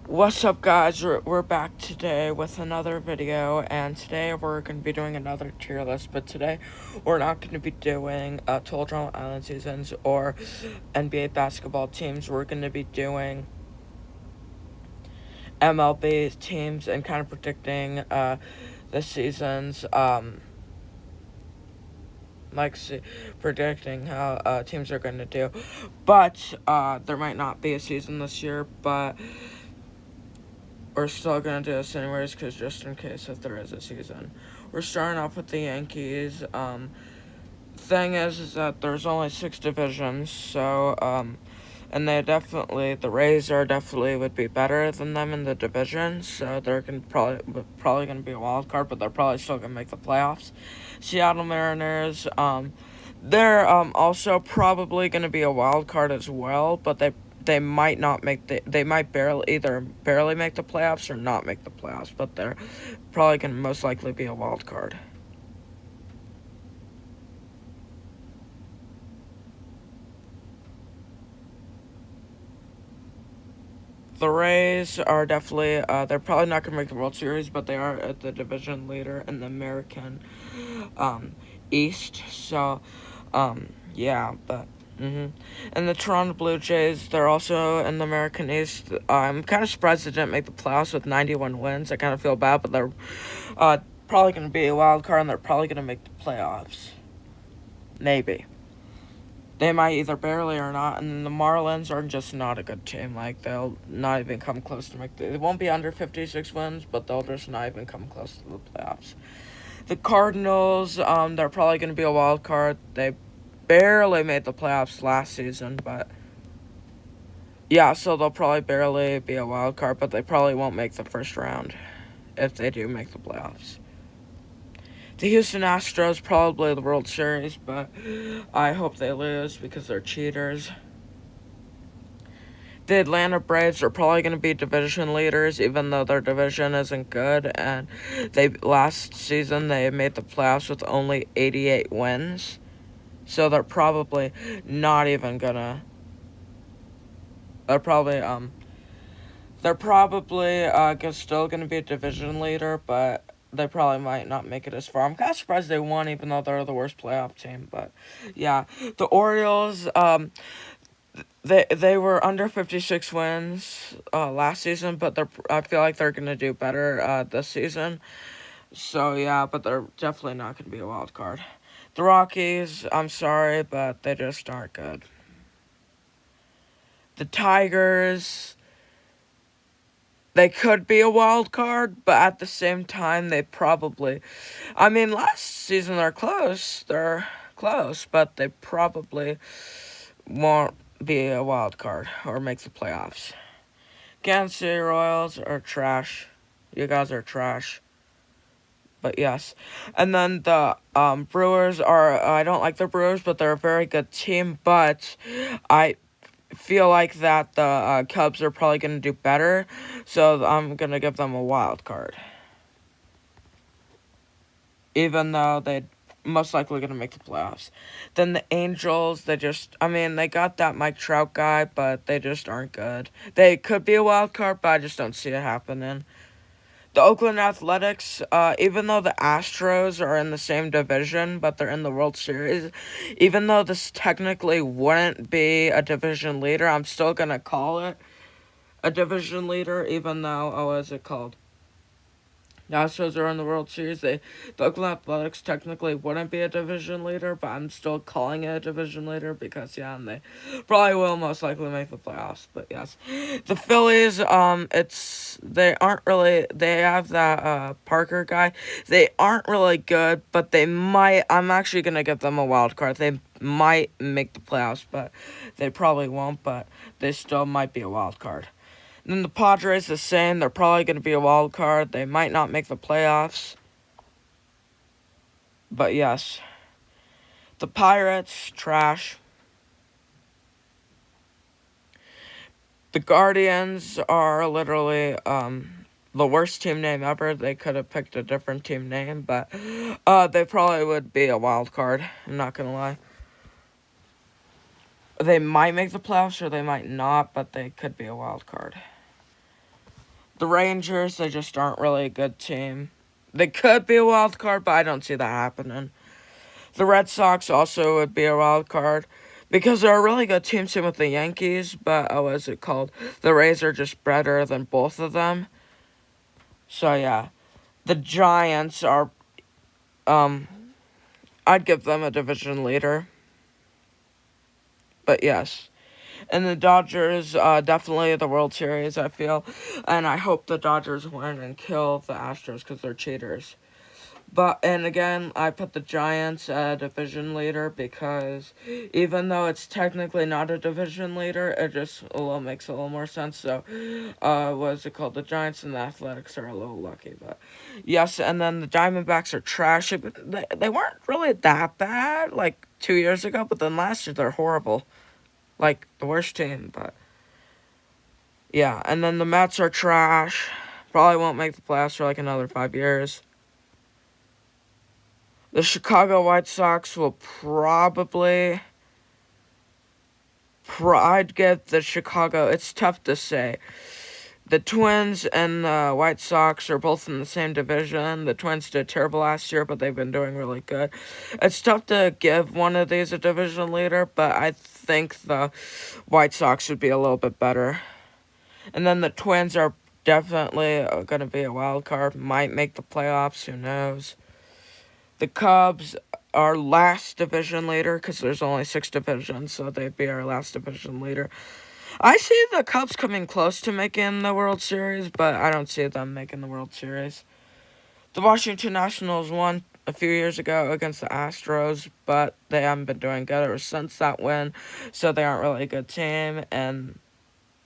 What's up, guys? We're back today with another video, and today we're going to be doing another tier list. But today we're not going to be doing Total Island seasons or NBA basketball teams. We're going to be doing MLB teams and kind of predicting the seasons. Predicting how teams are going to do. But there might not be a season this year, but we're still going to do this anyways, because just in case if there is a season. We're starting off with the Yankees. Thing is that there's only 6 divisions, so, and the Rays definitely would be better than them in the division, so they're probably going to be a wild card, but they're probably still going to make the playoffs. Seattle Mariners, they're also probably going to be a wild card as well, but they might not they might barely make the playoffs or not make the playoffs, but they're probably going to most likely be a wild card. The Rays are definitely, they're probably not going to make the World Series, but they are at the division leader in the American East. So, yeah, but, And the Toronto Blue Jays, they're also in the American East. I'm kind of surprised they didn't make the playoffs with 91 wins. I kind of feel bad, but they're probably going to be a wild card, and they're probably going to make the playoffs. Maybe. They might either barely or not, and the Marlins are just not a good team. Like, they'll not even come close to they won't be under 56 wins, but they'll just not even come close to the playoffs. The Cardinals, they're probably going to be a wild card. They barely made the playoffs last season, but yeah, so they'll probably barely be a wild card, but they probably won't make the first round if they do make the playoffs. The Houston Astros probably the World Series, but I hope they lose because they're cheaters. The Atlanta Braves are probably going to be division leaders, even though their division isn't good. And last season they made the playoffs with only 88 wins, so they're probably not even gonna. They're probably still gonna be a division leader, but they probably might not make it as far. I'm kind of surprised they won, even though they're the worst playoff team. But yeah, the Orioles, they were under 56 wins last season, but I feel like they're gonna do better this season. So yeah, but they're definitely not gonna be a wild card. The Rockies, I'm sorry, but they just aren't good. The Tigers, they could be a wild card, but at the same time, last season they're close. They're close, but they probably won't be a wild card or make the playoffs. Kansas City Royals are trash. You guys are trash. But yes. And then the Brewers I don't like the Brewers, but they're a very good team. But I feel like that the Cubs are probably going to do better, so I'm going to give them a wild card. Even though they're most likely going to make the playoffs. Then the Angels, they got that Mike Trout guy, but they just aren't good. They could be a wild card, but I just don't see it happening. The Oakland Athletics, even though the Astros are in the same division, but they're in the World Series, even though this technically wouldn't be a division leader, I'm still going to call it a division leader, even though, what is it called? The Astros are in the World Series. The Oakland Athletics technically wouldn't be a division leader, but I'm still calling it a division leader because, yeah, and they probably will most likely make the playoffs. But yes, the Phillies, they have that Parker guy. They aren't really good, but I'm actually gonna give them a wild card. They might make the playoffs, but they probably won't. But they still might be a wild card. And then the Padres, the same. They're probably going to be a wild card. They might not make the playoffs. But yes. The Pirates, trash. The Guardians are literally the worst team name ever. They could have picked a different team name, but they probably would be a wild card. I'm not going to lie. They might make the playoffs or they might not, but they could be a wild card. The Rangers, they just aren't really a good team. They could be a wild card, but I don't see that happening. The Red Sox also would be a wild card because they're a really good team, same with the Yankees, but what is it called? The Rays are just better than both of them. So yeah. The Giants are I'd give them a division leader. But yes. And the Dodgers, definitely the World Series, I feel. And I hope the Dodgers win and kill the Astros because they're cheaters. And again, I put the Giants at division leader because even though it's technically not a division leader, it just makes a little more sense. So, what is it called? The Giants and the Athletics are a little lucky, but yes. And then the Diamondbacks are trash. They weren't really that bad like 2 years ago, but then last year they're horrible, like the worst team. But yeah, and then the Mets are trash. Probably won't make the playoffs for like another 5 years. The Chicago White Sox will probably. I'd get the Chicago. It's tough to say. The Twins and the White Sox are both in the same division. The Twins did terrible last year, but they've been doing really good. It's tough to give one of these a division leader, but I think the White Sox would be a little bit better. And then the Twins are definitely going to be a wild card. Might make the playoffs. Who knows? The Cubs are last division leader because there's only 6 divisions, so they'd be our last division leader. I see the Cubs coming close to making the World Series, but I don't see them making the World Series. The Washington Nationals won a few years ago against the Astros, but they haven't been doing good ever since that win, so they aren't really a good team. And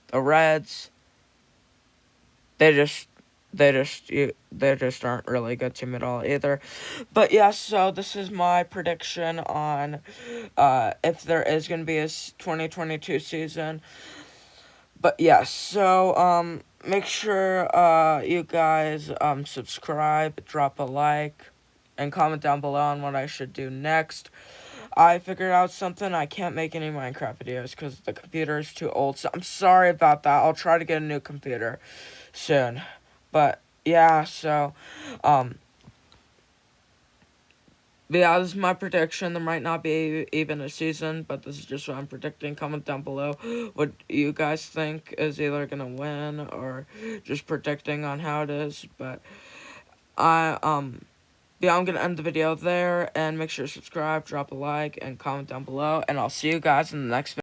the Reds, they just aren't really a good team at all either. But yeah, so this is my prediction on if there is going to be a 2022 season. But yeah, so make sure you guys subscribe, drop a like, and comment down below on what I should do next. I figured out something. I can't make any Minecraft videos because the computer is too old. So I'm sorry about that. I'll try to get a new computer soon. But yeah, so yeah, this is my prediction. There might not be even a season, but this is just what I'm predicting. Comment down below what you guys think is either gonna win or just predicting on how it is. But yeah, I'm gonna end the video there, and make sure to subscribe, drop a like, and comment down below, and I'll see you guys in the next video.